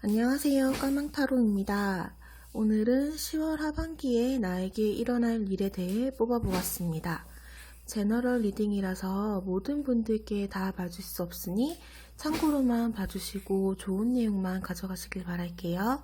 안녕하세요. 까망타로입니다. 오늘은 10월 하반기에 나에게 일어날 일에 대해 뽑아보았습니다. 제너럴 리딩이라서 모든 분들께 다 봐줄 수 없으니 참고로만 봐주시고 좋은 내용만 가져가시길 바랄게요.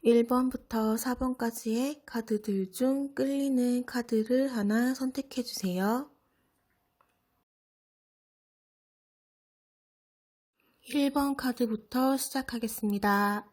1번부터 4번까지의 카드들 중 끌리는 카드를 하나 선택해주세요. 1번 카드부터 시작하겠습니다.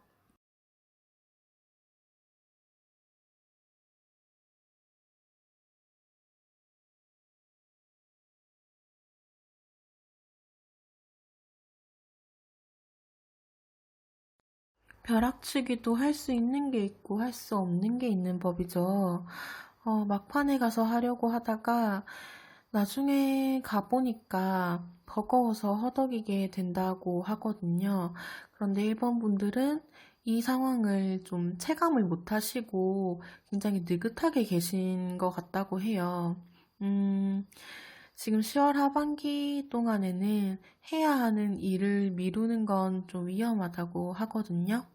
벼락치기도 할 수 있는 게 있고 할 수 없는 게 있는 법이죠. 막판에 가서 하려고 하다가 나중에 가보니까 버거워서 허덕이게 된다고 하거든요. 그런데 1번 분들은 이 상황을 좀 체감을 못 하시고 굉장히 느긋하게 계신 것 같다고 해요. 지금 10월 하반기 동안에는 해야 하는 일을 미루는 건 좀 위험하다고 하거든요.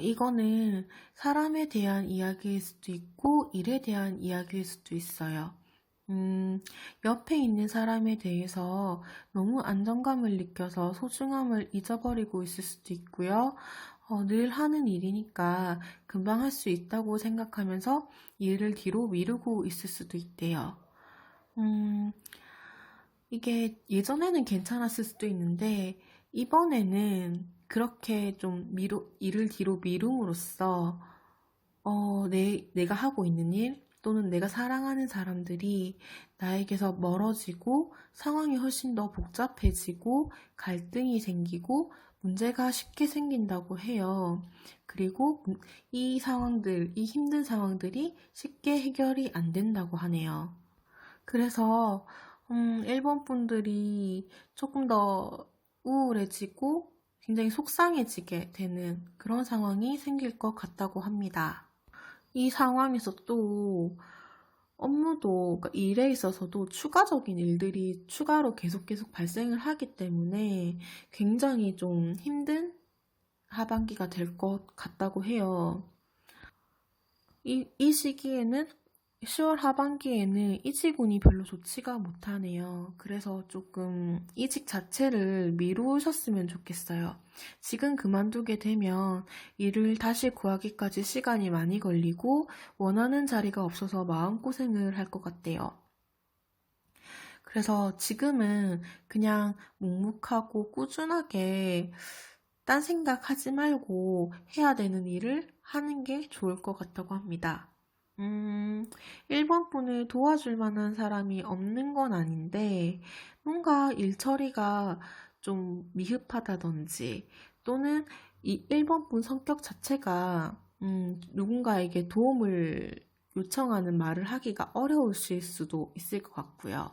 이거는 사람에 대한 이야기일 수도 있고 일에 대한 이야기일 수도 있어요. 옆에 있는 사람에 대해서 너무 안정감을 느껴서 소중함을 잊어버리고 있을 수도 있고요. 늘 하는 일이니까 금방 할 수 있다고 생각하면서 일을 뒤로 미루고 있을 수도 있대요. 이게 예전에는 괜찮았을 수도 있는데 이번에는 그렇게 좀 일을 뒤로 미룸으로써 내가 하고 있는 일 또는 내가 사랑하는 사람들이 나에게서 멀어지고 상황이 훨씬 더 복잡해지고 갈등이 생기고 문제가 쉽게 생긴다고 해요. 그리고 이 상황들, 이 힘든 상황들이 쉽게 해결이 안 된다고 하네요. 그래서 1번 분들이 조금 더 우울해지고 굉장히 속상해지게 되는 그런 상황이 생길 것 같다고 합니다. 이 상황에서 또 업무도, 그러니까 일에 있어서도 추가적인 일들이 추가로 계속 발생을 하기 때문에 굉장히 좀 힘든 하반기가 될 것 같다고 해요. 이 시기에는 10월 하반기에는 이직운이 별로 좋지가 못하네요. 그래서 조금 이직 자체를 미루셨으면 좋겠어요. 지금 그만두게 되면 일을 다시 구하기까지 시간이 많이 걸리고 원하는 자리가 없어서 마음고생을 할 것 같대요. 그래서 지금은 그냥 묵묵하고 꾸준하게 딴 생각하지 말고 해야 되는 일을 하는 게 좋을 것 같다고 합니다. 1번 분을 도와줄 만한 사람이 없는 건 아닌데, 뭔가 일 처리가 좀 미흡하다든지, 또는 이 1번 분 성격 자체가, 누군가에게 도움을 요청하는 말을 하기가 어려우실 수도 있을 것 같고요.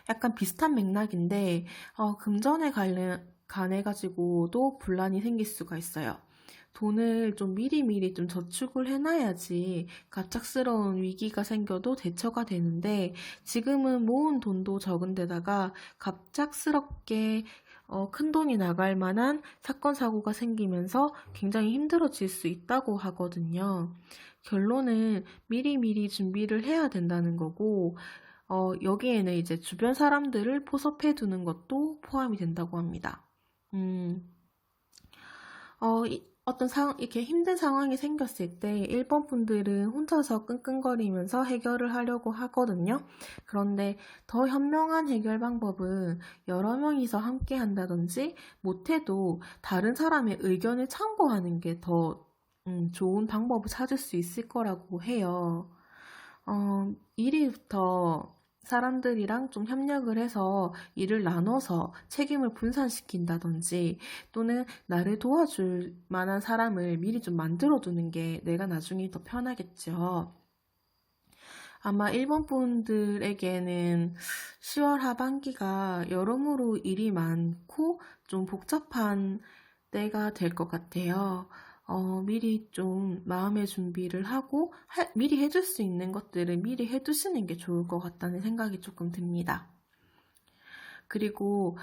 약간 비슷한 맥락인데, 금전에 관해가지고도 분란이 생길 수가 있어요. 돈을 좀 미리미리 좀 저축을 해놔야지 갑작스러운 위기가 생겨도 대처가 되는데 지금은 모은 돈도 적은 데다가 갑작스럽게 큰 돈이 나갈 만한 사건, 사고가 생기면서 굉장히 힘들어질 수 있다고 하거든요. 결론은 미리미리 준비를 해야 된다는 거고, 여기에는 이제 주변 사람들을 포섭해 두는 것도 포함이 된다고 합니다. 음, 이렇게 힘든 상황이 생겼을 때 1번 분들은 혼자서 끙끙거리면서 해결을 하려고 하거든요. 그런데 더 현명한 해결 방법은 여러 명이서 함께 한다든지 못해도 다른 사람의 의견을 참고하는 게 더 좋은 방법을 찾을 수 있을 거라고 해요. 미리부터 사람들이랑 좀 협력을 해서 일을 나눠서 책임을 분산시킨다든지 또는 나를 도와줄 만한 사람을 미리 좀 만들어 두는 게 내가 나중에 더 편하겠죠. 아마 일본 분들에게는 10월 하반기가 여러모로 일이 많고 좀 복잡한 때가 될 것 같아요. 미리 좀 마음의 준비를 하고 미리 해줄 수 있는 것들을 미리 해두시는 게 좋을 것 같다는 생각이 조금 듭니다. 그리고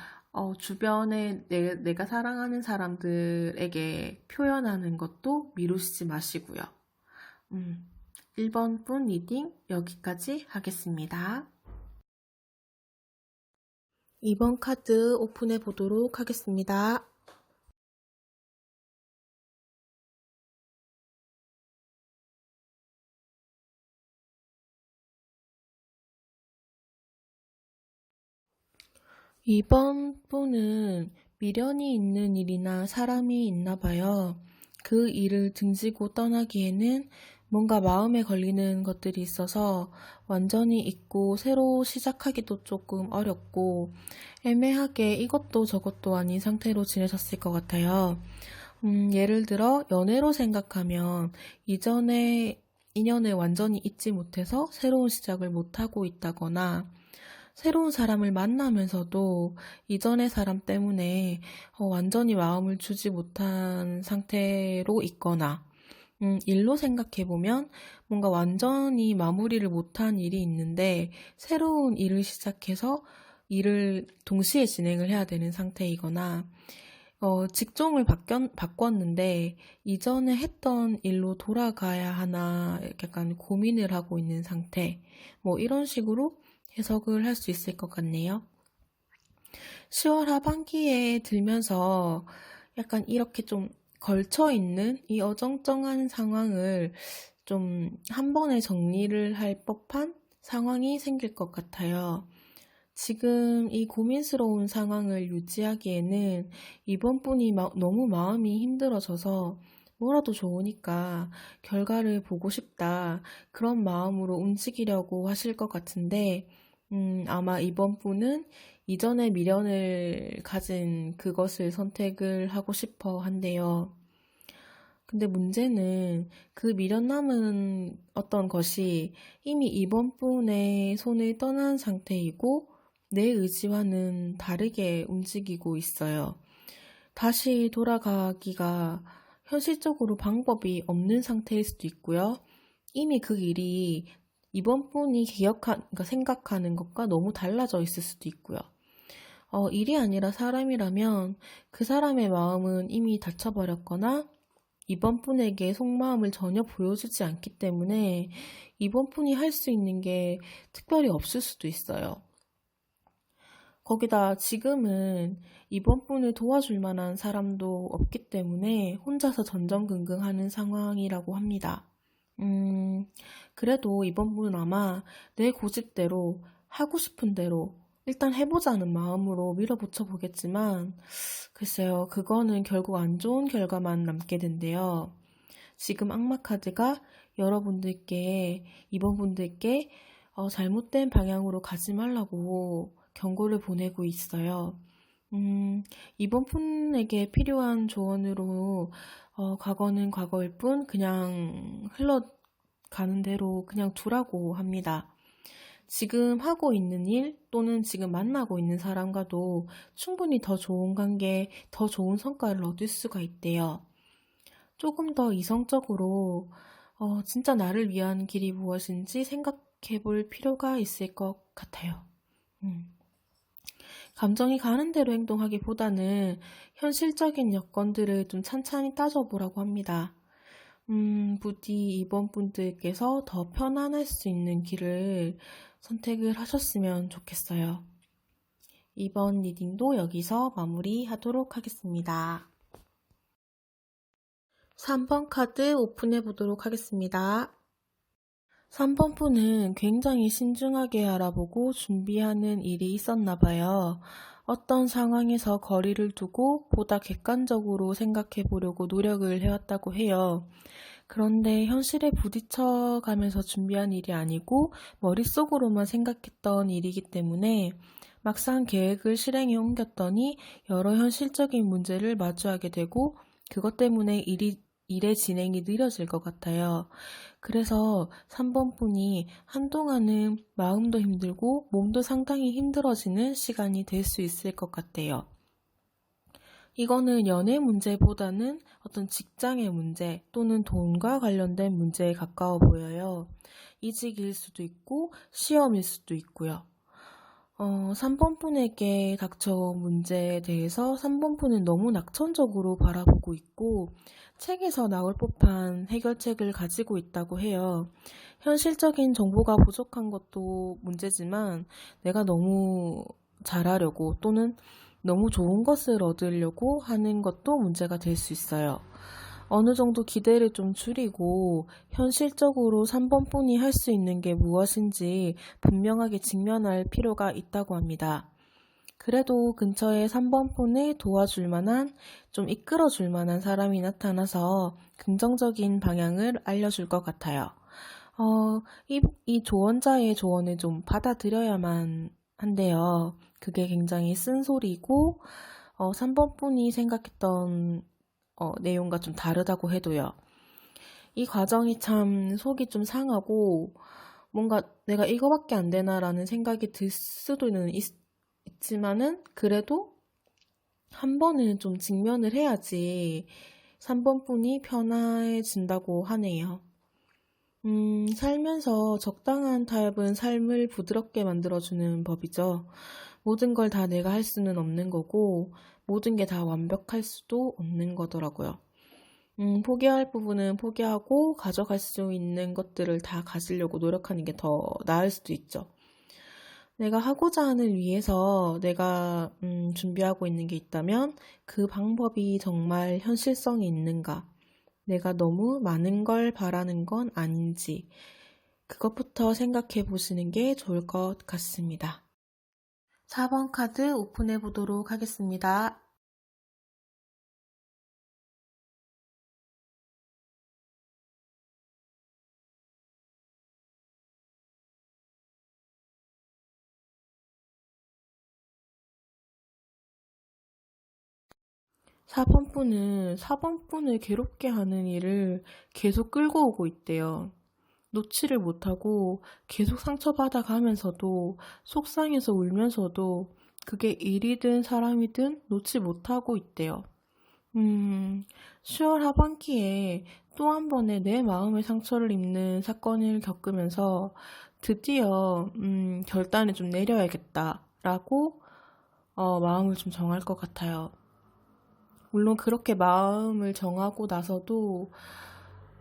주변에 내가 사랑하는 사람들에게 표현하는 것도 미루시지 마시고요. 1번 분 리딩 여기까지 하겠습니다. 2번 카드 오픈해 보도록 하겠습니다. 2번 분은 미련이 있는 일이나 사람이 있나 봐요. 그 일을 등지고 떠나기에는 뭔가 마음에 걸리는 것들이 있어서 완전히 잊고 새로 시작하기도 조금 어렵고 애매하게 이것도 저것도 아닌 상태로 지내셨을 것 같아요. 예를 들어 연애로 생각하면 이전의 인연을 완전히 잊지 못해서 새로운 시작을 못하고 있다거나 새로운 사람을 만나면서도 이전의 사람 때문에 완전히 마음을 주지 못한 상태로 있거나 일로 생각해보면 뭔가 완전히 마무리를 못한 일이 있는데 새로운 일을 시작해서 일을 동시에 진행을 해야 되는 상태이거나 직종을 바꿨는데 이전에 했던 일로 돌아가야 하나 약간 고민을 하고 있는 상태 뭐 이런 식으로 해석을 할 수 있을 것 같네요. 10월 하반기에 들면서 약간 이렇게 좀 걸쳐 있는 이 어정쩡한 상황을 좀 한 번에 정리를 할 법한 상황이 생길 것 같아요. 지금 이 고민스러운 상황을 유지하기에는 이번 분이 너무 마음이 힘들어져서 뭐라도 좋으니까 결과를 보고 싶다. 그런 마음으로 움직이려고 하실 것 같은데, 아마 이번 분은 이전에 미련을 가진 그것을 선택을 하고 싶어 한대요. 근데 문제는 그 미련 남은 어떤 것이 이미 이번 분의 손을 떠난 상태이고 내 의지와는 다르게 움직이고 있어요. 다시 돌아가기가 현실적으로 방법이 없는 상태일 수도 있고요. 이미 그 일이 이번 분이 그러니까 생각하는 것과 너무 달라져 있을 수도 있고요. 일이 아니라 사람이라면 그 사람의 마음은 이미 닫혀버렸거나 이번 분에게 속마음을 전혀 보여주지 않기 때문에 이번 분이 할 수 있는 게 특별히 없을 수도 있어요. 거기다 지금은 이번 분을 도와줄 만한 사람도 없기 때문에 혼자서 전전긍긍하는 상황이라고 합니다. 그래도 이번 분은 아마 내 고집대로 하고 싶은 대로 일단 해보자는 마음으로 밀어붙여 보겠지만 글쎄요, 그거는 결국 안 좋은 결과만 남게 된대요. 지금 악마 카드가 여러분들께 이번 분들께 잘못된 방향으로 가지 말라고 경고를 보내고 있어요. 이번 분에게 필요한 조언으로 과거는 과거일 뿐 그냥 흘러가는 대로 그냥 두라고 합니다. 지금 하고 있는 일 또는 지금 만나고 있는 사람과도 충분히 더 좋은 관계, 더 좋은 성과를 얻을 수가 있대요. 조금 더 이성적으로 진짜 나를 위한 길이 무엇인지 생각해 볼 필요가 있을 것 같아요. 감정이 가는 대로 행동하기보다는 현실적인 여건들을 좀 찬찬히 따져보라고 합니다. 부디 이번 분들께서 더 편안할 수 있는 길을 선택을 하셨으면 좋겠어요. 이번 리딩도 여기서 마무리하도록 하겠습니다. 3번 카드 오픈해 보도록 하겠습니다. 3번 분은 굉장히 신중하게 알아보고 준비하는 일이 있었나 봐요. 어떤 상황에서 거리를 두고 보다 객관적으로 생각해 보려고 노력을 해왔다고 해요. 그런데 현실에 부딪혀 가면서 준비한 일이 아니고 머릿속으로만 생각했던 일이기 때문에 막상 계획을 실행에 옮겼더니 여러 현실적인 문제를 마주하게 되고 그것 때문에 일의 진행이 느려질 것 같아요. 그래서 3번 분이 한동안은 마음도 힘들고 몸도 상당히 힘들어지는 시간이 될 수 있을 것 같아요. 이거는 연애 문제보다는 어떤 직장의 문제 또는 돈과 관련된 문제에 가까워 보여요. 이직일 수도 있고 시험일 수도 있고요. 3번 분에게 닥쳐온 문제에 대해서 3번 분은 너무 낙천적으로 바라보고 있고 책에서 나올 법한 해결책을 가지고 있다고 해요. 현실적인 정보가 부족한 것도 문제지만 내가 너무 잘하려고 또는 너무 좋은 것을 얻으려고 하는 것도 문제가 될 수 있어요. 어느 정도 기대를 좀 줄이고 현실적으로 3번 분이 할 수 있는 게 무엇인지 분명하게 직면할 필요가 있다고 합니다. 그래도 근처에 3번 분을 도와줄 만한, 좀 이끌어 줄 만한 사람이 나타나서 긍정적인 방향을 알려줄 것 같아요. 이 조언자의 조언을 좀 받아들여야만 한데요. 그게 굉장히 쓴소리고, 3번 분이 생각했던 내용과 좀 다르다고 해도요. 이 과정이 참 속이 좀 상하고 뭔가 내가 이거밖에 안 되나라는 생각이 들 수도는 있지만은 그래도 한 번은 좀 직면을 해야지 3번 분이 편해진다고 하네요. 살면서 적당한 타협은 삶을 부드럽게 만들어주는 법이죠. 모든 걸 다 내가 할 수는 없는 거고, 모든 게 다 완벽할 수도 없는 거더라고요. 포기할 부분은 포기하고, 가져갈 수 있는 것들을 다 가지려고 노력하는 게 더 나을 수도 있죠. 내가 하고자 하는 위해서 내가 준비하고 있는 게 있다면, 그 방법이 정말 현실성이 있는가? 내가 너무 많은 걸 바라는 건 아닌지 그것부터 생각해 보시는 게 좋을 것 같습니다. 4번 카드 오픈해 보도록 하겠습니다. 4번 분은 4번 분을 괴롭게 하는 일을 계속 끌고 오고 있대요. 놓지를 못하고 계속 상처받아 가면서도 속상해서 울면서도 그게 일이든 사람이든 놓지 못하고 있대요. 10월 하반기에 또 한 번의 내 마음의 상처를 입는 사건을 겪으면서 드디어 결단을 좀 내려야겠다라고 마음을 좀 정할 것 같아요. 물론 그렇게 마음을 정하고 나서도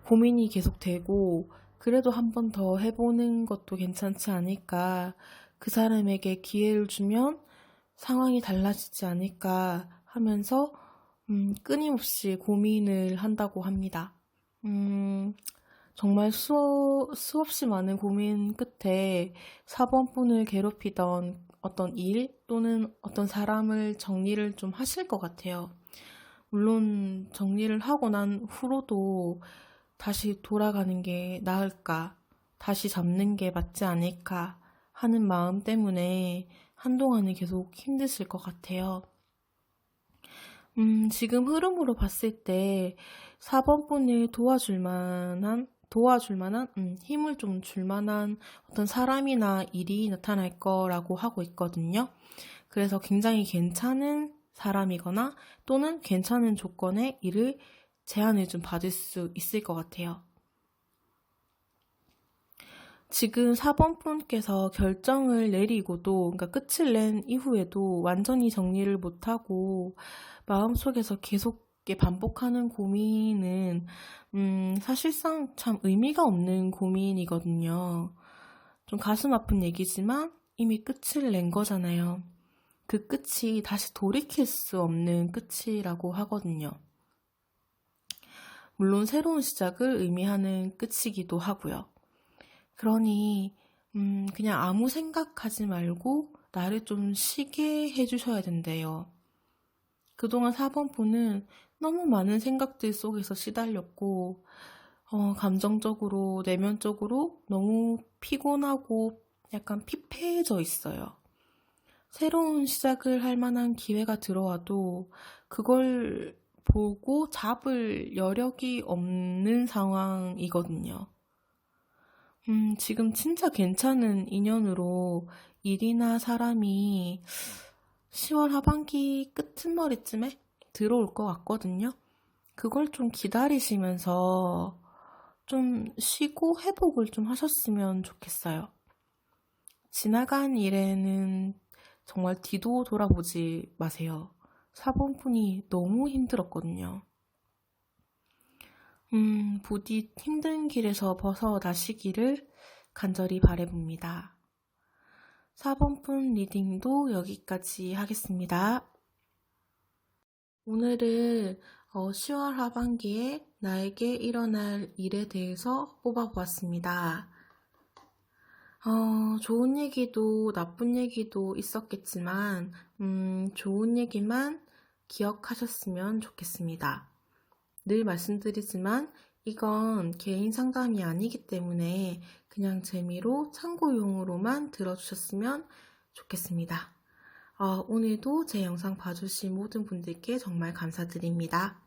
고민이 계속되고 그래도 한 번 더 해보는 것도 괜찮지 않을까. 그 사람에게 기회를 주면 상황이 달라지지 않을까 하면서 끊임없이 고민을 한다고 합니다. 정말 수없이 많은 고민 끝에 4번 분을 괴롭히던 어떤 일 또는 어떤 사람을 정리를 좀 하실 것 같아요. 물론 정리를 하고 난 후로도 다시 돌아가는 게 나을까, 다시 잡는 게 맞지 않을까 하는 마음 때문에 한동안은 계속 힘드실 것 같아요. 지금 흐름으로 봤을 때 4번 분을 도와줄 만한, 힘을 좀 줄 만한 어떤 사람이나 일이 나타날 거라고 하고 있거든요. 그래서 굉장히 괜찮은 사람이거나 또는 괜찮은 조건의 일을 제안을 좀 받을 수 있을 것 같아요. 지금 4번 분께서 결정을 내리고도, 그러니까 끝을 낸 이후에도 완전히 정리를 못하고 마음속에서 계속 반복하는 고민은 사실상 참 의미가 없는 고민이거든요. 좀 가슴 아픈 얘기지만 이미 끝을 낸 거잖아요. 그 끝이 다시 돌이킬 수 없는 끝이라고 하거든요. 물론 새로운 시작을 의미하는 끝이기도 하고요. 그러니 그냥 아무 생각하지 말고 나를 좀 쉬게 해주셔야 된대요. 그동안 4번분은 너무 많은 생각들 속에서 시달렸고 감정적으로, 내면적으로 너무 피곤하고 약간 피폐해져 있어요. 새로운 시작을 할 만한 기회가 들어와도 그걸 보고 잡을 여력이 없는 상황이거든요. 지금 진짜 괜찮은 인연으로 일이나 사람이 10월 하반기 끝머리쯤에 들어올 것 같거든요. 그걸 좀 기다리시면서 좀 쉬고 회복을 좀 하셨으면 좋겠어요. 지나간 일에는 정말 뒤도 돌아보지 마세요. 4번분이 너무 힘들었거든요. 부디 힘든 길에서 벗어나시기를 간절히 바라봅니다. 4번분 리딩도 여기까지 하겠습니다. 오늘은 10월 하반기에 나에게 일어날 일에 대해서 뽑아보았습니다. 좋은 얘기도 나쁜 얘기도 있었겠지만 좋은 얘기만 기억하셨으면 좋겠습니다. 늘 말씀드리지만 이건 개인 상담이 아니기 때문에 그냥 재미로 참고용으로만 들어주셨으면 좋겠습니다. 오늘도 제 영상 봐주신 모든 분들께 정말 감사드립니다.